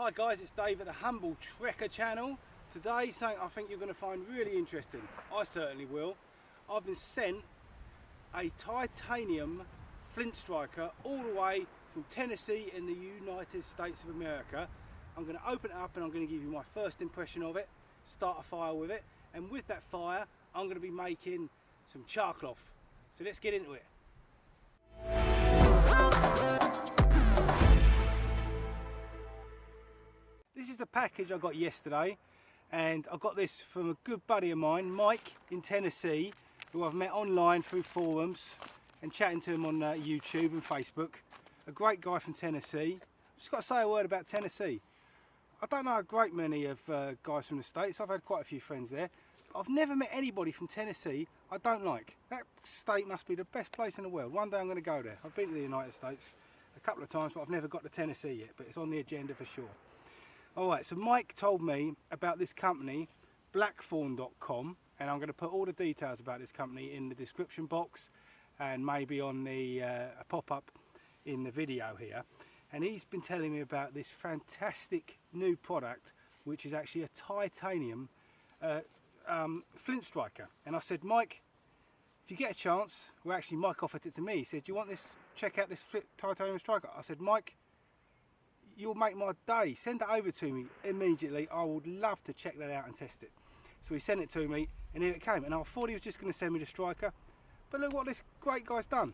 Hi guys, it's Dave at the Humble Trekker channel. Today, something I think you're going to find really interesting. I certainly will. I've been sent a titanium flint striker all the way from Tennessee in the United States of America. I'm going to open it up and I'm going to give you my first impression of it, start a fire with it, and with that fire I'm going to be making some charcloth. So let's get into it. This is the package I got yesterday, and I got this from a good buddy of mine, Mike in Tennessee, who I've met online through forums and chatting to him on YouTube and Facebook. A great guy from Tennessee. Just got to say a word about Tennessee. I don't know a great many of guys from the States. I've had quite a few friends there. But I've never met anybody from Tennessee I don't like. That state must be the best place in the world. One day I'm going to go there. I've been to the United States a couple of times, but I've never got to Tennessee yet, but it's on the agenda for sure. Alright, so Mike told me about this company, Blackthorn.com, and I'm going to put all the details about this company in the description box and maybe on the a pop-up in the video here. And he's been telling me about this fantastic new product, which is actually a titanium flint striker. And I said, Mike, if you get a chance, well actually Mike offered it to me. He said, do you want this, check out this titanium striker? I said, Mike, you'll make my day. Send it over to me immediately. I would love to check that out and test it. So he sent it to me and here it came. And I thought he was just going to send me the striker. But look what this great guy's done.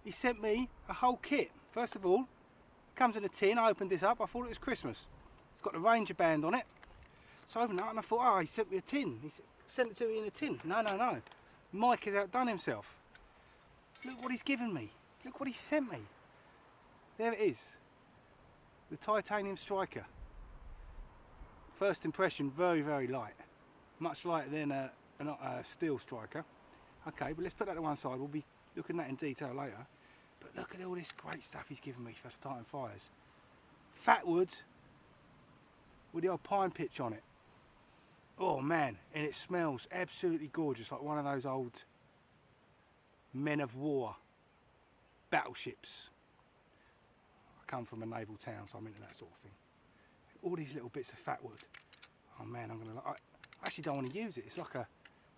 He sent me a whole kit. First of all, it comes in a tin. I opened this up. I thought it was Christmas. It's got the Ranger band on it. So I opened it up and I thought, oh, he sent me a tin. He sent it to me in a tin. No, no, no. Mike has outdone himself. Look what he's given me. Look what he sent me. There it is. The titanium striker. First impression, very, very light. Much lighter than a steel striker. Okay, but let's put that to one side. We'll be looking at that in detail later. But look at all this great stuff he's given me for starting fires. Fat wood with the old pine pitch on it. Oh man, and it smells absolutely gorgeous, like one of those old men of war battleships. I come from a naval town, so I'm into that sort of thing. All these little bits of fat wood. Oh man, I actually don't want to use it. It's like a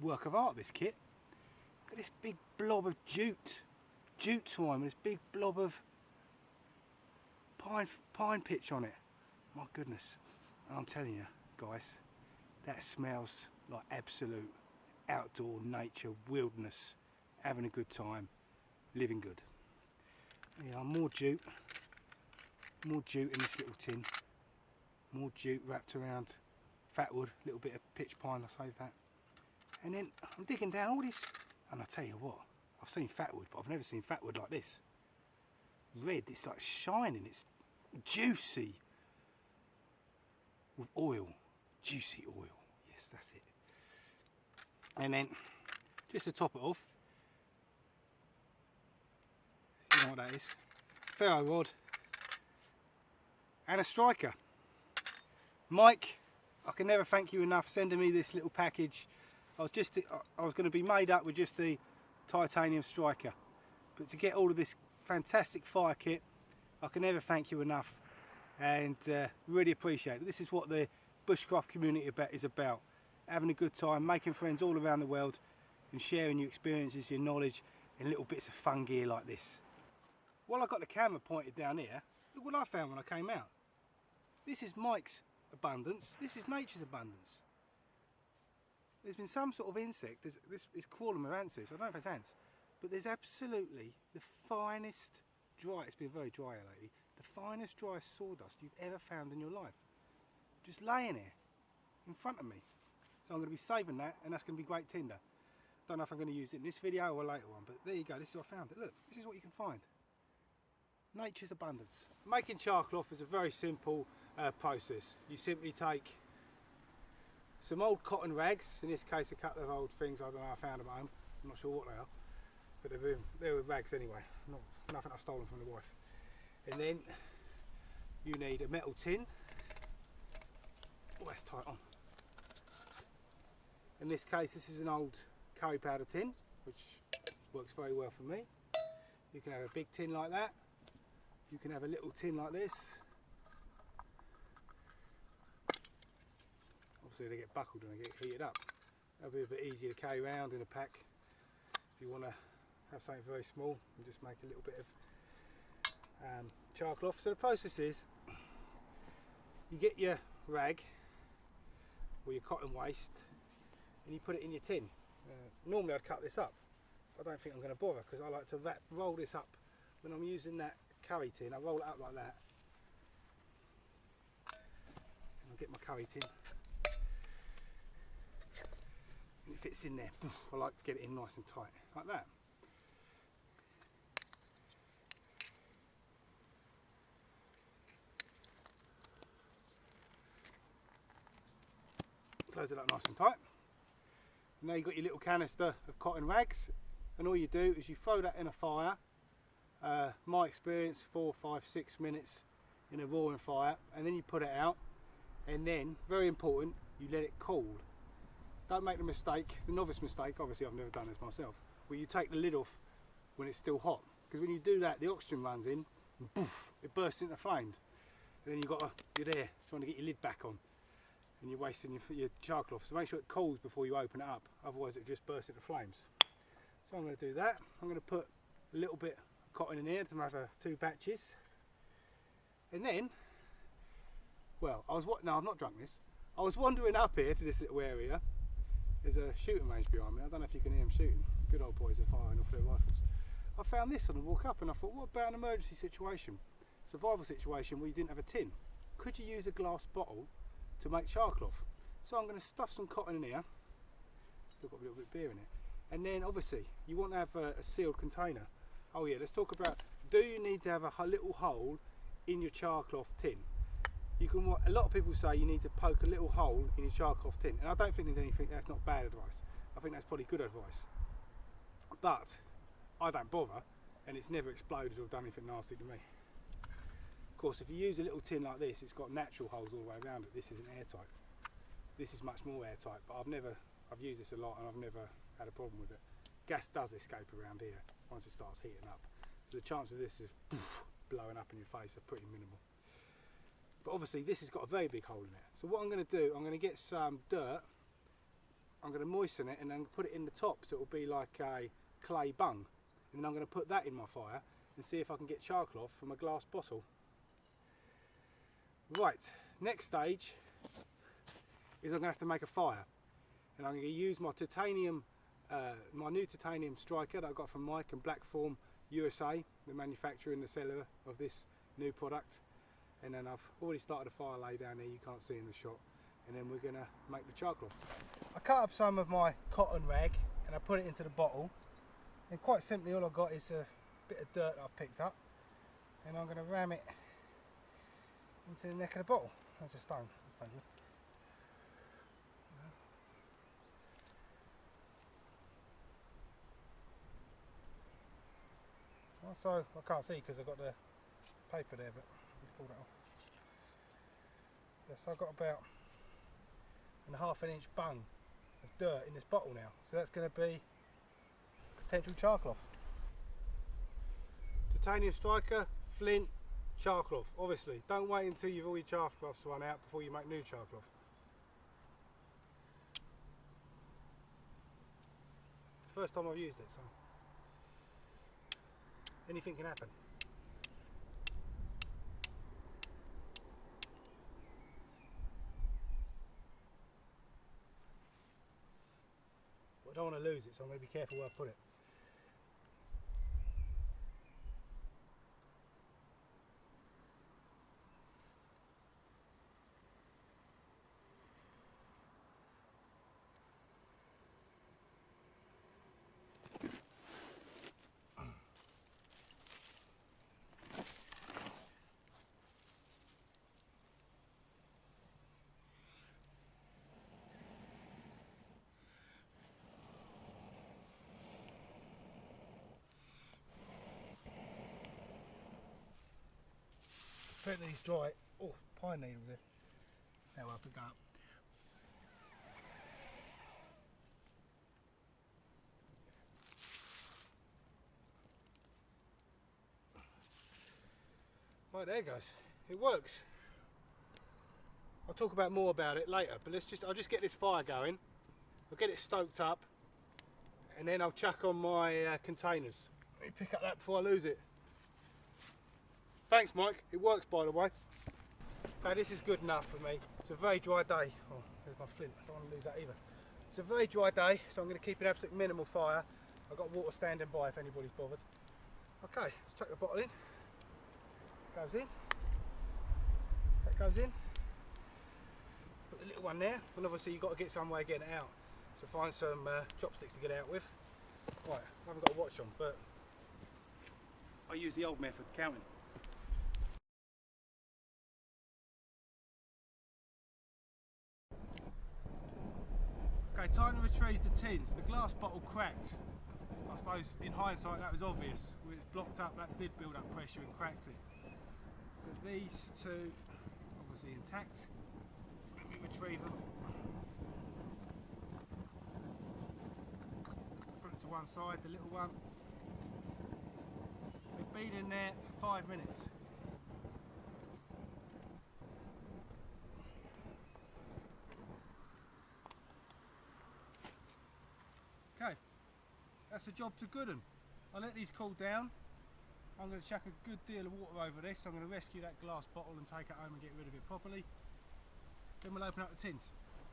work of art, this kit. Look at this big blob of jute twine with this big blob of pine pitch on it. My goodness. And I'm telling you, guys, that smells like absolute outdoor nature, wilderness, having a good time, living good. Yeah, more jute. More jute in this little tin. More jute wrapped around fat wood, a little bit of pitch pine, I'll save that. And then I'm digging down all this, and I tell you what, I've seen fat wood, but I've never seen fat wood like this. Red, it's like shining, it's juicy. With oil, juicy oil, yes, that's it. And then, just to top it off, you know what that is, ferro rod, and a striker. Mike, I can never thank you enough sending me this little package. I was going to be made up with just the titanium striker, but to get all of this fantastic fire kit, I can never thank you enough, and really appreciate it. This is what the bushcraft community is about, having a good time, making friends all around the world, and sharing your experiences, your knowledge, in little bits of fun gear like this. While I got the camera pointed down here, look what I found when I came out. This is Mike's abundance, this is nature's abundance. There's been some sort of insect, this is crawling with ants, so I don't know if it's ants, but there's absolutely the finest it's been very dry here lately, the finest dry sawdust you've ever found in your life. Just laying here, in front of me. So I'm going to be saving that, and that's going to be great tinder. Don't know if I'm going to use it in this video or a later one, but there you go, this is what I found it. Look, this is what you can find. Nature's abundance. Making charcloth is a very simple process. You simply take some old cotton rags, in this case a couple of old things I don't know, I found them at home, I'm not sure what they are, but they were rags anyway, nothing I've stolen from the wife. And then you need a metal tin. Oh, that's tight on. In this case, this is an old curry powder tin, which works very well for me. You can have a big tin like that. You can have a little tin like this. obviously they get buckled and they get heated up. That'll be a bit easier to carry around in a pack. If you want to have something very small, and just make a little bit of Charcloth. So the process is, you get your rag or your cotton waste and you put it in your tin. Normally I'd cut this up. I don't think I'm going to bother because I like to roll this up when I'm using that curry tin. I roll it up like that. And I'll get my curry tin. And it fits in there. I like to get it in nice and tight, like that. Close it up nice and tight. And now you've got your little canister of cotton rags, and all you do is you throw that in a fire. My experience, 4, 5, 6 minutes in a roaring fire, and then you put it out, and then, very important, you let it cool. Don't make the mistake, the novice mistake, obviously I've never done this myself, where you take the lid off when it's still hot, because when you do that the oxygen runs in and poof, it bursts into flames, and then you're there trying to get your lid back on. And you're wasting your Charcloth. So make sure it cools before you open it up, otherwise it just bursts into flames. So I'm going to do that. I'm going to put a little bit of cotton in here to make 2 batches. And then, well, no, I've not drunk this. I was wandering up here to this little area. There's a shooting range behind me. I don't know if you can hear them shooting. Good old boys are firing off their rifles. I found this on the walk up and I thought, what about an emergency situation? Survival situation where you didn't have a tin. Could you use a glass bottle to make Charcloth? So I'm going to stuff some cotton in here. Still got a little bit of beer in it. And then obviously you want to have a sealed container. Oh yeah, let's talk about, do you need to have a little hole in your Charcloth tin? You can, a lot of people say you need to poke a little hole in your Charcloth tin, and I don't think there's anything, that's not bad advice. I think that's probably good advice. But I don't bother, and it's never exploded or done anything nasty to me. Of course, if you use a little tin like this, it's got natural holes all the way around it. This isn't airtight. This is much more airtight, but I've used this a lot and I've never had a problem with it. Gas does escape around here once it starts heating up. So the chance of this is blowing up in your face are pretty minimal. But obviously this has got a very big hole in it. So what I'm going to do, I'm going to get some dirt, I'm going to moisten it and then put it in the top so it will be like a clay bung. And then I'm going to put that in my fire and see if I can get Charcloth from a glass bottle. Right, next stage is I'm going to have to make a fire, and I'm going to use my titanium, my new titanium striker that I got from Mike and Blackthorn-USA, the manufacturer and the seller of this new product. And then I've already started a fire lay down here, you can't see in the shot, and then we're going to make the Charcloth. I cut up some of my cotton rag and I put it into the bottle, and quite simply all I've got is a bit of dirt that I've picked up, and I'm going to ram it into the neck of the bottle. That's a stone. That's no good. So I can't see because I've got the paper there, but I'll pull that off. Yes, I've got about a ½ inch bung of dirt in this bottle now. So that's going to be potential Charcloth. Titanium striker, flint, Charcloth. Obviously, don't wait until you've all your Charcloths run out before you make new Charcloth. First time I've used it, so anything can happen. But I don't want to lose it, so I'm going to be careful where I put it. Put these dry. Oh, pine needles there. Now I'll pick up. Right, there it goes. It works. I'll talk about more about it later, but I'll just get this fire going. I'll get it stoked up, and then I'll chuck on my containers. Let me pick up that before I lose it. Thanks, Mike. It works, by the way. Okay, this is good enough for me. It's a very dry day. Oh, there's my flint. I don't want to lose that either. It's a very dry day, so I'm going to keep an absolute minimal fire. I've got water standing by if anybody's bothered. Okay, let's chuck the bottle in. Goes in. That goes in. Put the little one there, and obviously you've got to get some way of getting it out. So find some chopsticks to get it out with. Right, I haven't got a watch on, but I use the old method, counting. Okay, time to retrieve the tins. The glass bottle cracked. I suppose in hindsight that was obvious. When it's blocked up, that did build up pressure and cracked it. But these two obviously intact. Let me retrieve them. Put it to one side, the little one. They've been in there for 5 minutes. Okay, that's a job to good 'un. I'll let these cool down. I'm going to chuck a good deal of water over this. I'm going to rescue that glass bottle and take it home and get rid of it properly. Then we'll open up the tins.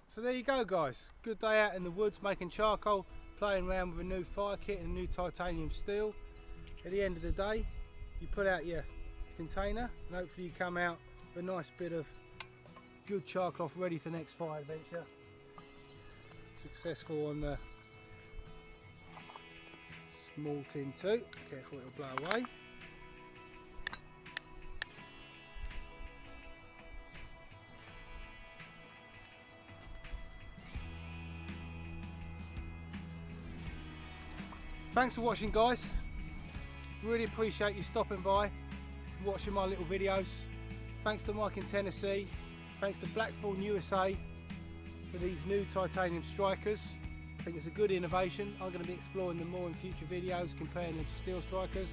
So there you go, guys. Good day out in the woods making charcoal, playing around with a new fire kit and a new titanium steel. At the end of the day, you put out your container and hopefully you come out with a nice bit of good charcloth ready for the next fire adventure. Successful on the small tin too. Careful, it'll blow away. Thanks for watching, guys. Really appreciate you stopping by and watching my little videos. Thanks to Mike in Tennessee. Thanks to Blackthorn-USA for these new titanium strikers. I think it's a good innovation. I'm going to be exploring them more in future videos, comparing them to steel strikers.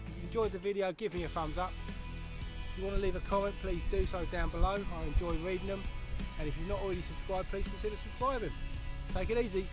If you enjoyed the video, give me a thumbs up. If you want to leave a comment, please do so down below. I enjoy reading them. And if you've not already subscribed, please consider subscribing. Take it easy.